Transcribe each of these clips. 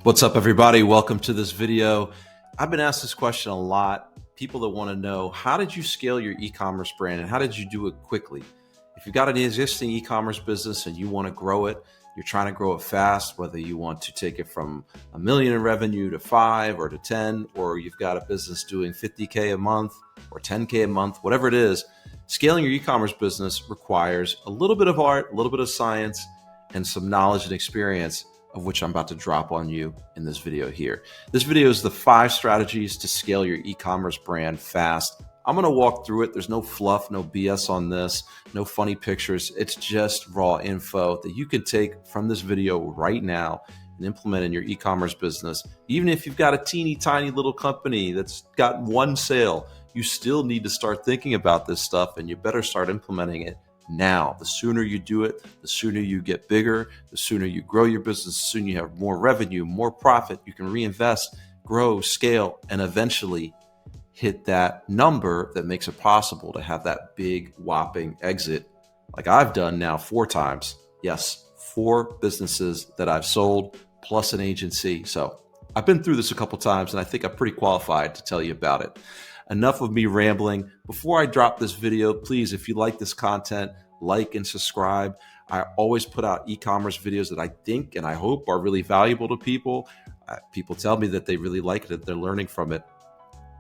What's up, everybody? Welcome to this video. I've been asked this question a lot. People that want to know, how did you scale your e-commerce brand and how did you do it quickly? If you've got an existing e-commerce business and you want to grow it, you're trying to grow it fast, whether you want to take it from $1 million in revenue to 5 or to 10, or you've got a business doing 50K a month or 10K a month, whatever it is, scaling your e-commerce business requires a little bit of art, a little bit of science, and some knowledge and experience, of which I'm about to drop on you in this video here. This video is the 5 strategies to scale your e-commerce brand fast. I'm going to walk through it. There's no fluff, no BS on this, no funny pictures. It's just raw info that you can take from this video right now and implement in your e-commerce business. Even if you've got a teeny tiny little company that's got one sale, you still need to start thinking about this stuff, and you better start implementing it now. The sooner you do it, the sooner you get bigger, the sooner you grow your business, the sooner you have more revenue, more profit, you can reinvest, grow, scale, and eventually hit that number that makes it possible to have that big whopping exit like I've done now 4 times. Yes, 4 businesses that I've sold plus an agency. So I've been through this a couple times and I think I'm pretty qualified to tell you about it. Enough of me rambling. Before I drop this video, please, if you like this content, like and subscribe. I always put out e-commerce videos that I think and I hope are really valuable to people. People tell me that they really like it, that they're learning from it.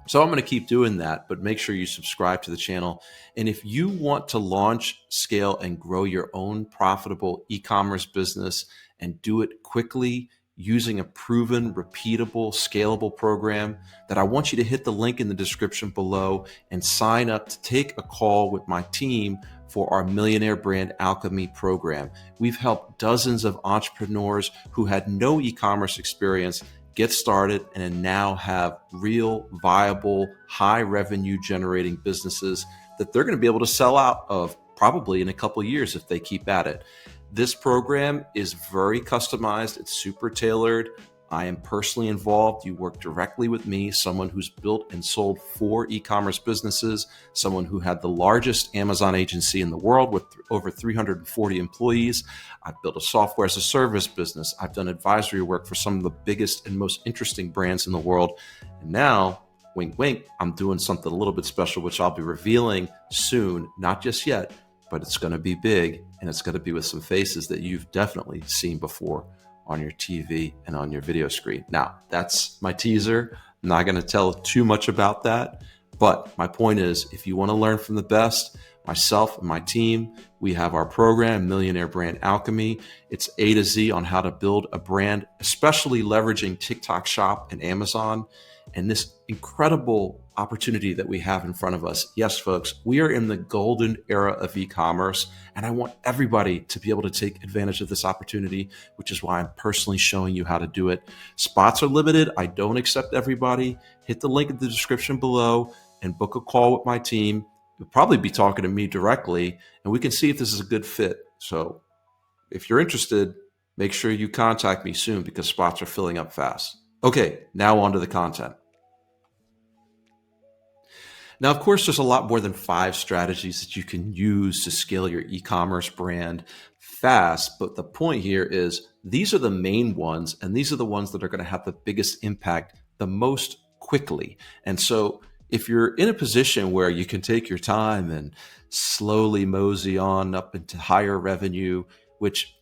So I'm going to keep doing that, but make sure you subscribe to the channel. And if you want to launch, scale, and grow your own profitable e-commerce business and do it quickly, using a proven, repeatable, scalable program, that I want you to hit the link in the description below and sign up to take a call with my team for our Millionaire Brand Alchemy program. We've helped dozens of entrepreneurs who had no e-commerce experience get started and now have real, viable, high revenue generating businesses that they're going to be able to sell out of probably in a couple of years if they keep at it. This program is very customized. It's super tailored. I am personally involved. You work directly with me, someone who's built and sold 4 e-commerce businesses, someone who had the largest Amazon agency in the world with over 340 employees. I've built a software as a service business. I've done advisory work for some of the biggest and most interesting brands in the world. And now, wink, wink, I'm doing something a little bit special, which I'll be revealing soon, not just yet, but it's going to be big, and it's going to be with some faces that you've definitely seen before on your TV and on your video screen. Now, that's my teaser. I'm not going to tell too much about that, but my point is, if you want to learn from the best, myself and my team, we have our program, Millionaire Brand Alchemy. It's A to Z on how to build a brand, especially leveraging TikTok Shop and Amazon, and this incredible opportunity that we have in front of us. Yes, folks, we are in the golden era of e-commerce, and I want everybody to be able to take advantage of this opportunity, which is why I'm personally showing you how to do it. Spots are limited. I don't accept everybody. Hit the link in the description below and book a call with my team. You'll probably be talking to me directly, and we can see if this is a good fit. So if you're interested, make sure you contact me soon because spots are filling up fast. Okay, now on to the content. Now, of course, there's a lot more than 5 strategies that you can use to scale your e-commerce brand fast. But the point here is these are the main ones, and these are the ones that are going to have the biggest impact the most quickly. And so if you're in a position where you can take your time and slowly mosey on up into higher revenue, which,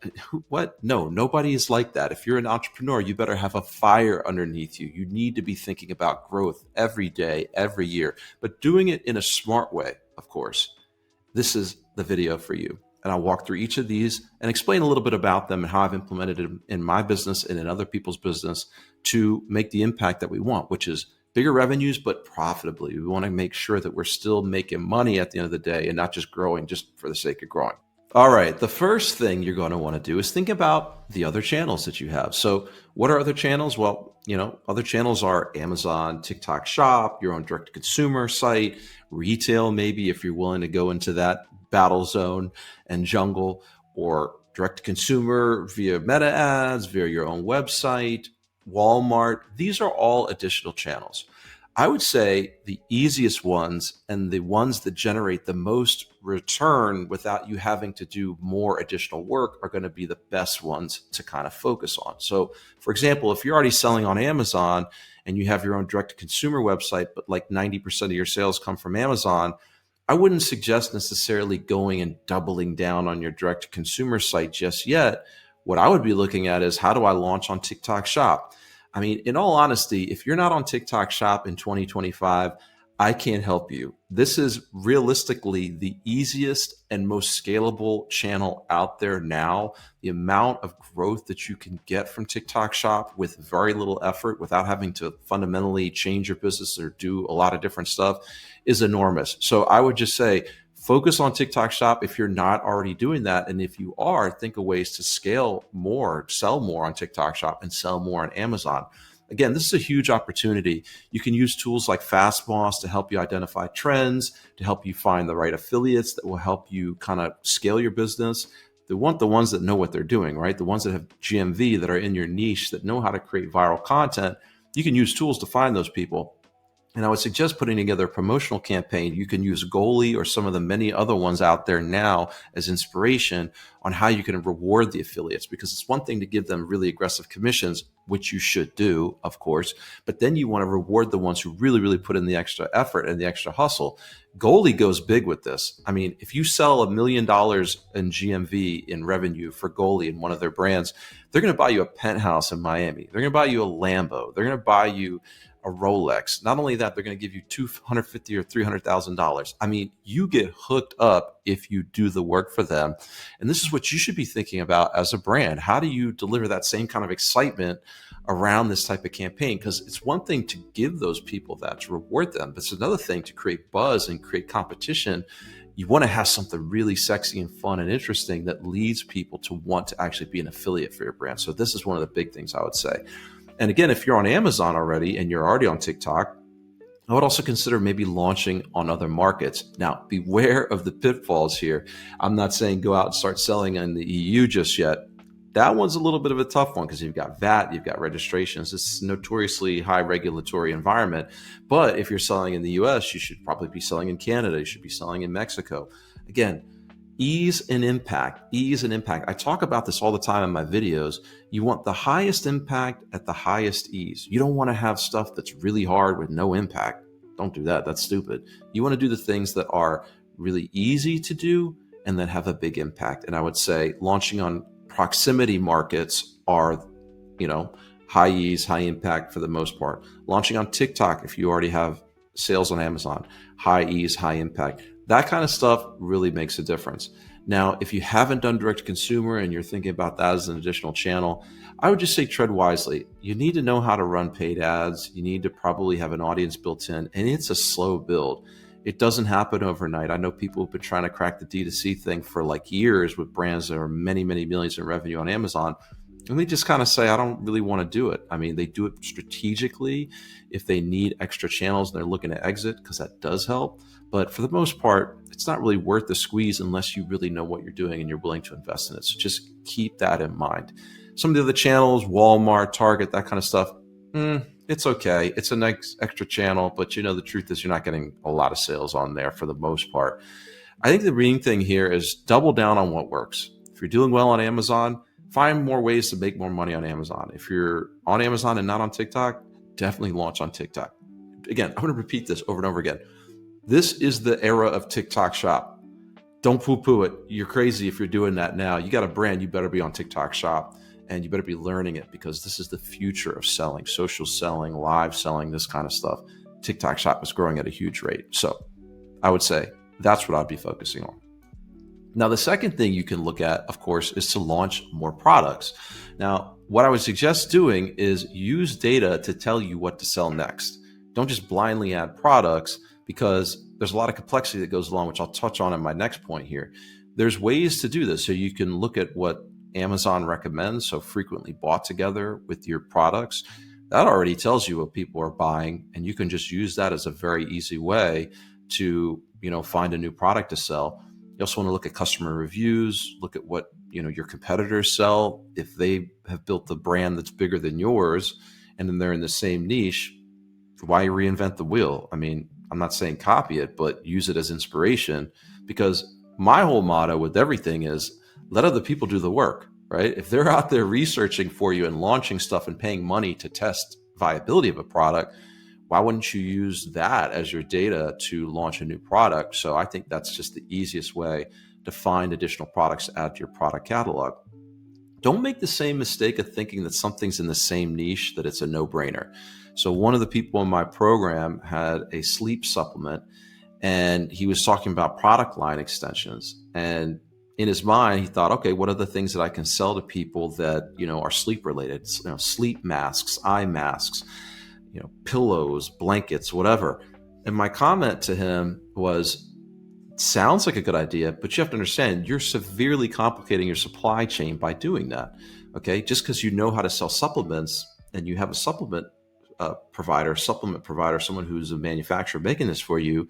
what? No, nobody is like that. If you're an entrepreneur, you better have a fire underneath you. You need to be thinking about growth every day, every year, but doing it in a smart way, of course. This is the video for you. And I'll walk through each of these and explain a little bit about them and how I've implemented it in my business and in other people's business to make the impact that we want, which is bigger revenues, but profitably. We want to make sure that we're still making money at the end of the day and not just growing just for the sake of growing. All right, the first thing you're going to want to do is think about the other channels that you have. So what are other channels? Well, other channels are Amazon, TikTok Shop, your own direct-to-consumer site, retail, maybe if you're willing to go into that battle zone and jungle, or direct-to-consumer via meta ads, via your own website, Walmart. These are all additional channels. I would say the easiest ones and the ones that generate the most return without you having to do more additional work are going to be the best ones to kind of focus on. So, for example, if you're already selling on Amazon and you have your own direct to consumer website, but like 90% of your sales come from Amazon, I wouldn't suggest necessarily going and doubling down on your direct to consumer site just yet. What I would be looking at is, how do I launch on TikTok Shop? I mean, in all honesty, if you're not on TikTok Shop in 2025, I can't help you. This is realistically the easiest and most scalable channel out there now. The amount of growth that you can get from TikTok Shop with very little effort without having to fundamentally change your business or do a lot of different stuff is enormous. So I would just say, focus on TikTok Shop if you're not already doing that. And if you are, think of ways to scale more, sell more on TikTok Shop and sell more on Amazon. Again, this is a huge opportunity. You can use tools like FastBoss to help you identify trends, to help you find the right affiliates that will help you kind of scale your business. They want the ones that know what they're doing, right? The ones that have GMV, that are in your niche, that know how to create viral content. You can use tools to find those people. And I would suggest putting together a promotional campaign. You can use Goalie or some of the many other ones out there now as inspiration on how you can reward the affiliates, because it's one thing to give them really aggressive commissions, which you should do, of course, but then you want to reward the ones who really, really put in the extra effort and the extra hustle. Goalie goes big with this. I mean, if you sell $1 million in GMV in revenue for Goalie in one of their brands, they're going to buy you a penthouse in Miami. They're going to buy you a Lambo. They're going to buy you a Rolex. Not only that, they're going to give you $250,000 or $300,000. I mean, you get hooked up if you do the work for them. And this is what you should be thinking about as a brand. How do you deliver that same kind of excitement around this type of campaign? Because it's one thing to give those people that, to reward them, but it's another thing to create buzz and create competition. You want to have something really sexy and fun and interesting that leads people to want to actually be an affiliate for your brand. So this is one of the big things I would say. And again, if you're on Amazon already and you're already on TikTok, I would also consider maybe launching on other markets. Now, beware of the pitfalls here. I'm not saying go out and start selling in the EU just yet. That one's a little bit of a tough one because you've got VAT, you've got registrations. It's a notoriously high regulatory environment. But if you're selling in the US, you should probably be selling in Canada. You should be selling in Mexico. Again, ease and impact, ease and impact. I talk about this all the time in my videos. You want the highest impact at the highest ease. You don't want to have stuff that's really hard with no impact. Don't do that. That's stupid. You want to do the things that are really easy to do and that have a big impact. And I would say launching on proximity markets are, high ease, high impact for the most part. Launching on TikTok, if you already have sales on Amazon, high ease, high impact. That kind of stuff really makes a difference. Now, if you haven't done direct to consumer and you're thinking about that as an additional channel, I would just say tread wisely. You need to know how to run paid ads. You need to probably have an audience built in, and it's a slow build. It doesn't happen overnight. I know people have been trying to crack the D2C thing for like years with brands that are many, many millions in revenue on Amazon. And they just kind of say, I don't really want to do it. I mean, they do it strategically if they need extra channels and they're looking to exit, because that does help. But for the most part, it's not really worth the squeeze unless you really know what you're doing and you're willing to invest in it. So just keep that in mind. Some of the other channels, Walmart, Target, that kind of stuff, it's okay. It's a nice extra channel, but the truth is you're not getting a lot of sales on there for the most part. I think the main thing here is double down on what works. If you're doing well on Amazon, find more ways to make more money on Amazon. If you're on Amazon and not on TikTok, definitely launch on TikTok. Again, I'm going to repeat this over and over again. This is the era of TikTok Shop. Don't poo-poo it. You're crazy if you're doing that now. You got a brand, you better be on TikTok Shop, and you better be learning it, because this is the future of selling, social selling, live selling, this kind of stuff. TikTok Shop is growing at a huge rate. So I would say that's what I'd be focusing on. Now, the second thing you can look at, of course, is to launch more products. Now, what I would suggest doing is use data to tell you what to sell next. Don't just blindly add products, because there's a lot of complexity that goes along, which I'll touch on in my next point here. There's ways to do this. So you can look at what Amazon recommends, so frequently bought together with your products. That already tells you what people are buying, and you can just use that as a very easy way to, find a new product to sell. You also want to look at customer reviews, look at what, your competitors sell. If they have built the brand that's bigger than yours and then they're in the same niche, why reinvent the wheel? I mean, I'm not saying copy it, but use it as inspiration, because my whole motto with everything is let other people do the work, right? If they're out there researching for you and launching stuff and paying money to test viability of a product, why wouldn't you use that as your data to launch a new product? So I think that's just the easiest way to find additional products to add to your product catalog. Don't make the same mistake of thinking that something's in the same niche, that it's a no-brainer. So one of the people in my program had a sleep supplement, and he was talking about product line extensions. And in his mind, he thought, okay, what are the things that I can sell to people that, are sleep related? Sleep masks, eye masks, pillows, blankets, whatever. And my comment to him was, sounds like a good idea, but you have to understand you're severely complicating your supply chain by doing that. Okay. Just because you know how to sell supplements and you have a supplement provider, someone who's a manufacturer making this for you,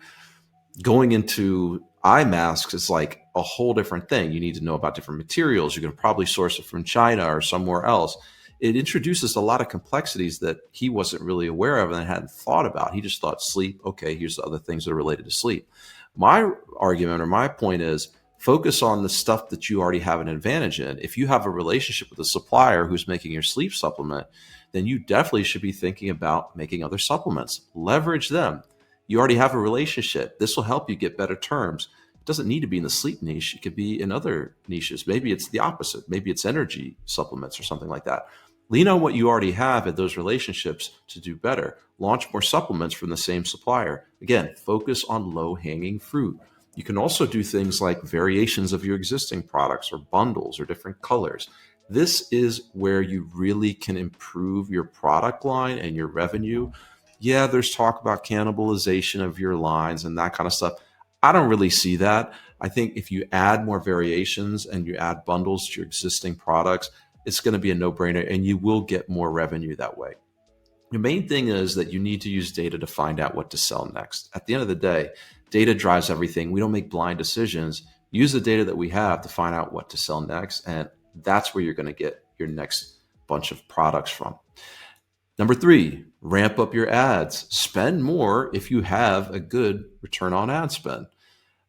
going into eye masks is like a whole different thing. You need to know about different materials. You can probably source it from China or somewhere else. It introduces a lot of complexities that he wasn't really aware of and hadn't thought about. He just thought sleep, okay, here's the other things that are related to sleep. My argument or my point is focus on the stuff that you already have an advantage in. If you have a relationship with a supplier who's making your sleep supplement, then you definitely should be thinking about making other supplements. Leverage them. You already have a relationship. This will help you get better terms. It doesn't need to be in the sleep niche. It could be in other niches. Maybe it's the opposite. Maybe it's energy supplements or something like that. Lean on what you already have at those relationships to do better. Launch more supplements from the same supplier. Again, focus on low-hanging fruit. You can also do things like variations of your existing products or bundles or different colors. This is where you really can improve your product line and your revenue. Yeah, there's talk about cannibalization of your lines and that kind of stuff. I don't really see that. I think if you add more variations and you add bundles to your existing products, it's going to be a no-brainer and you will get more revenue that way. The main thing is that you need to use data to find out what to sell next. At the end of the day, data drives everything. We don't make blind decisions. Use the data that we have to find out what to sell next, and that's where you're going to get your next bunch of products from. Number 3, ramp up your ads. Spend more if you have a good return on ad spend.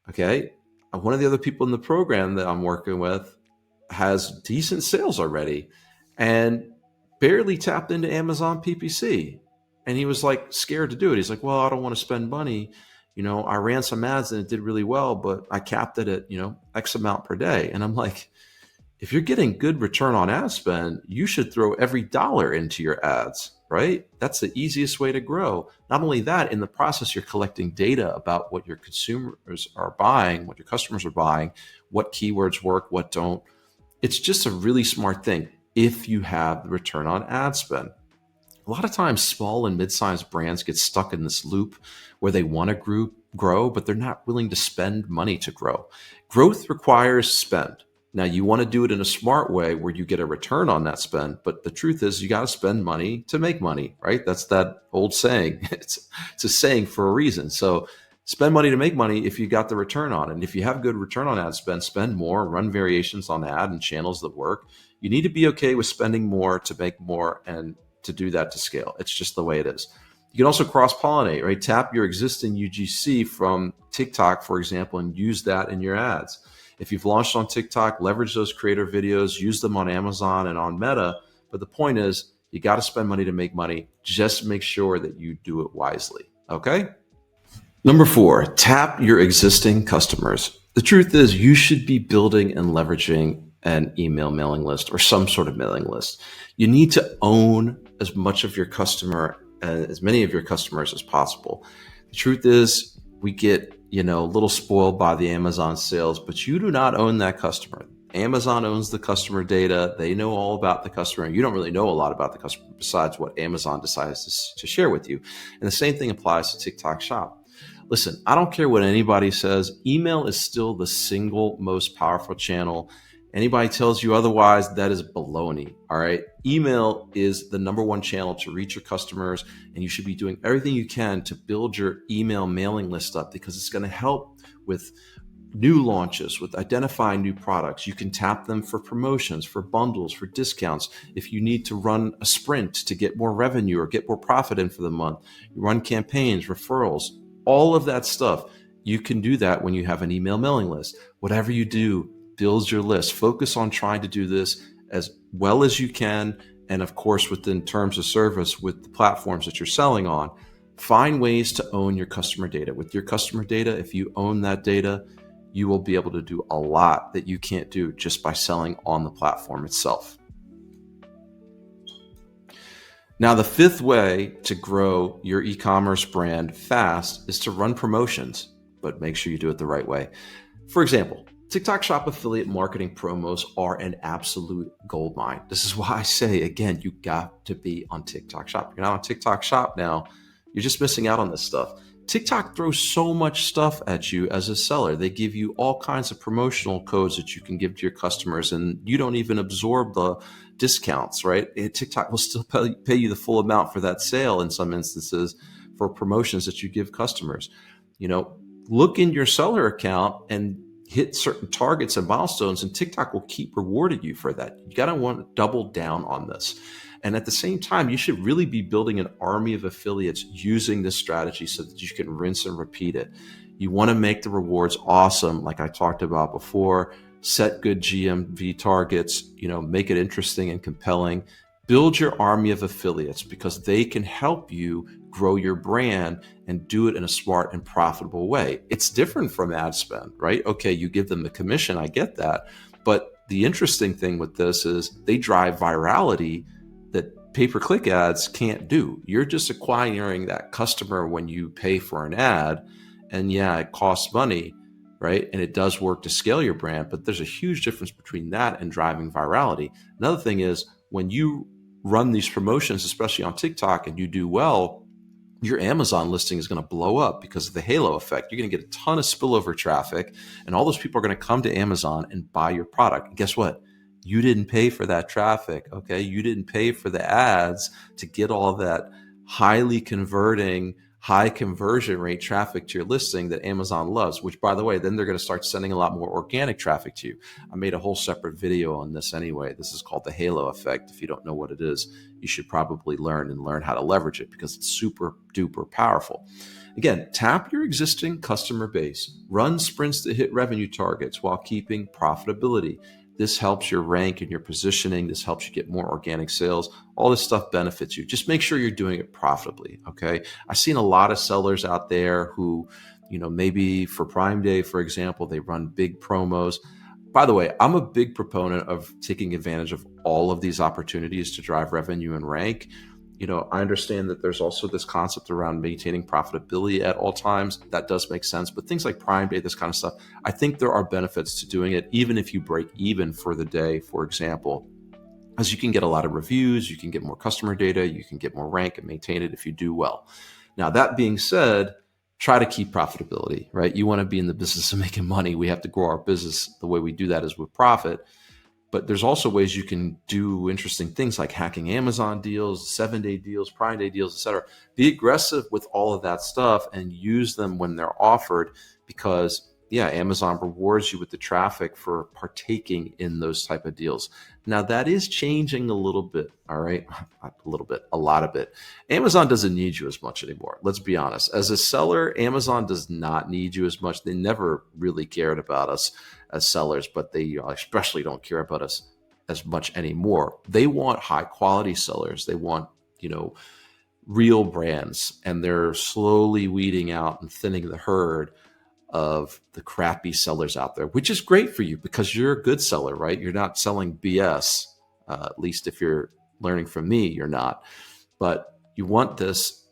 Okay. One of the other people in the program that I'm working with has decent sales already and barely tapped into Amazon PPC. And he was like scared to do it. He's like, well, I don't want to spend money. I ran some ads and it did really well, but I capped it at, X amount per day. And I'm like, if you're getting good return on ad spend, you should throw every dollar into your ads, right? That's the easiest way to grow. Not only that, in the process, you're collecting data about what your consumers are buying, what your customers are buying, what keywords work, what don't. It's just a really smart thing if you have the return on ad spend. A lot of times, small and mid-sized brands get stuck in this loop where they want to grow, but they're not willing to spend money to grow. Growth requires spend. Now, you want to do it in a smart way where you get a return on that spend, but the truth is you got to spend money to make money, right? That's that old saying. It's a saying for a reason. So spend money to make money if you got the return on it. And if you have good return on ad spend, spend more, run variations on ad and channels that work. You need to be okay with spending more to make more and to do that to scale. It's just the way it is. You can also cross-pollinate, right? Tap your existing UGC from TikTok, for example, and use that in your ads. If you've launched on TikTok, leverage those creator videos, use them on Amazon and on Meta. But the point is, you got to spend money to make money. Just make sure that you do it wisely. Okay? Number 4, tap your existing customers. The truth is, you should be building and leveraging an email mailing list or some sort of mailing list. You need to own as much of your customer, as many of your customers as possible. The truth is, we get a little spoiled by the Amazon sales, but you do not own that customer. Amazon owns the customer data. They know all about the customer. You don't really know a lot about the customer besides what Amazon decides to share with you. And the same thing applies to TikTok Shop. Listen, I don't care what anybody says. Email is still the single most powerful channel. Anybody tells you otherwise, that is baloney. All right. Email is the number one channel to reach your customers, and you should be doing everything you can to build your email mailing list up because it's going to help with new launches, with identifying new products. You can tap them for promotions, for bundles, for discounts. If you need to run a sprint to get more revenue or get more profit in for the month, you run campaigns, referrals, all of that stuff. You can do that when you have an email mailing list. Whatever you do, build your list. Focus on trying to do this as well as you can. And of course, within terms of service with the platforms that you're selling on, find ways to own your customer data. With your customer data, if you own that data, you will be able to do a lot that you can't do just by selling on the platform itself. Now, the fifth way to grow your e-commerce brand fast is to run promotions, but make sure you do it the right way. For example, TikTok Shop affiliate marketing promos are an absolute goldmine. This is why I say, again, you got to be on TikTok Shop. If you're not on TikTok Shop now, you're just missing out on this stuff. TikTok throws so much stuff at you as a seller. They give you all kinds of promotional codes that you can give to your customers, and you don't even absorb the discounts, right? TikTok will still pay you the full amount for that sale in some instances for promotions that you give customers. Look in your seller account and hit certain targets and milestones, and TikTok will keep rewarding you for that. You got to want to double down on this. And at the same time, you should really be building an army of affiliates using this strategy so that you can rinse and repeat it. You want to make the rewards awesome, like I talked about before. Set good GMV targets, make it interesting and compelling. Build your army of affiliates because they can help you grow your brand and do it in a smart and profitable way. It's different from ad spend, right? Okay, you give them the commission, I get that. But the interesting thing with this is they drive virality that pay-per-click ads can't do. You're just acquiring that customer when you pay for an ad. And yeah, it costs money, right? And it does work to scale your brand, but there's a huge difference between that and driving virality. Another thing is when you run these promotions, especially on TikTok, and you do well, your Amazon listing is going to blow up because of the halo effect. You're going to get a ton of spillover traffic, and all those people are going to come to Amazon and buy your product. And guess what? You didn't pay for that traffic, okay? You didn't pay for the ads to get all that highly converting, high conversion rate traffic to your listing that Amazon loves, which, by the way, then they're going to start sending a lot more organic traffic to you. I made a whole separate video on this anyway. This is called the halo effect. If you don't know what it is, you should probably learn how to leverage it because it's super duper powerful. Again, tap your existing customer base, run sprints to hit revenue targets while keeping profitability. This helps your rank and your positioning. This helps you get more organic sales. All this stuff benefits you. Just make sure you're doing it profitably, okay? I've seen a lot of sellers out there who, maybe for Prime Day, for example, they run big promos. By the way, I'm a big proponent of taking advantage of all of these opportunities to drive revenue and rank. I understand that there's also this concept around maintaining profitability at all times. That does make sense. But things like Prime Day, this kind of stuff, I think there are benefits to doing it, even if you break even for the day, for example, as you can get a lot of reviews, you can get more customer data, you can get more rank and maintain it if you do well. Now, that being said, try to keep profitability, right? You want to be in the business of making money. We have to grow our business. The way we do that is with profit. But there's also ways you can do interesting things like hacking Amazon deals, 7-day deals, Prime Day deals, etc. Be aggressive with all of that stuff and use them when they're offered because, Amazon rewards you with the traffic for partaking in those type of deals. Now, that is changing a little bit, all right? Not a little bit, a lot of it. Amazon doesn't need you as much anymore. Let's be honest. As a seller, Amazon does not need you as much. They never really cared about us as sellers, but they especially don't care about us as much anymore. They want high quality sellers. They want, real brands, and they're slowly weeding out and thinning the herd of the crappy sellers out there, which is great for you because you're a good seller, right? You're not selling BS. At least if you're learning from me, you're not. But you want this,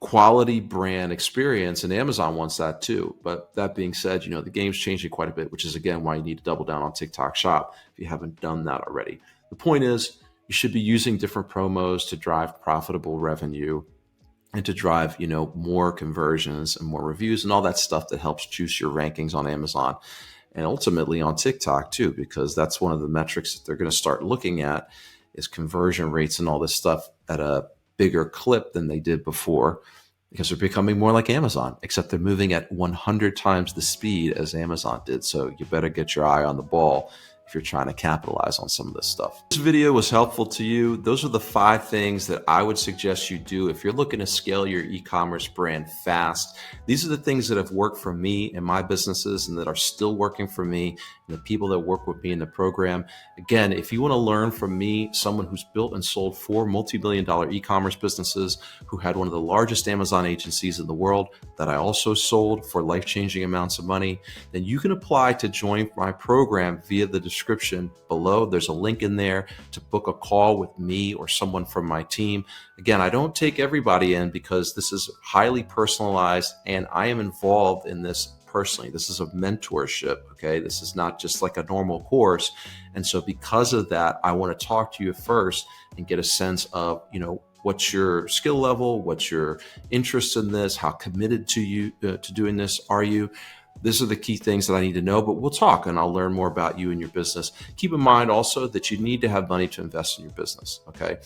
quality brand experience, and Amazon wants that too. But that being said, the game's changing quite a bit, which is again why you need to double down on TikTok Shop if you haven't done that already. The point is, you should be using different promos to drive profitable revenue and to drive, more conversions and more reviews and all that stuff that helps juice your rankings on Amazon and ultimately on TikTok too, because that's one of the metrics that they're going to start looking at is conversion rates and all this stuff at a bigger clip than they did before. because they're becoming more like Amazon, except they're moving at 100 times the speed as Amazon did. So you better get your eye on the ball if you're trying to capitalize on some of this stuff. This video was helpful to you. Those are the 5 things that I would suggest you do if you're looking to scale your e-commerce brand fast. These are the things that have worked for me and my businesses and that are still working for me and the people that work with me in the program. Again, if you want to learn from me, someone who's built and sold 4 multi-billion-dollar e-commerce businesses, who had one of the largest Amazon agencies in the world that I also sold for life-changing amounts of money, then you can apply to join my program via the description below. There's a link in there to book a call with me or someone from my team. Again, I don't take everybody in because this is highly personalized and I am involved in this personally. This is a mentorship, okay? This is not just like a normal course. And so because of that, I want to talk to you first and get a sense of, what's your skill level, what's your interest in this, how committed to you to doing this are you? These are the key things that I need to know, but we'll talk and I'll learn more about you and your business. Keep in mind also that you need to have money to invest in your business, okay?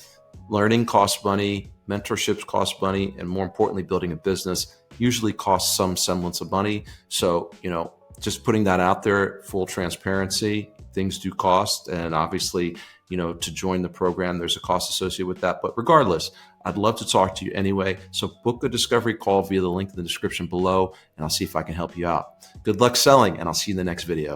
Learning costs money, mentorships cost money, and more importantly, building a business usually costs some semblance of money. So, just putting that out there, full transparency, things do cost. And obviously, to join the program, there's a cost associated with that. But regardless, I'd love to talk to you anyway. So book a discovery call via the link in the description below, and I'll see if I can help you out. Good luck selling, and I'll see you in the next video.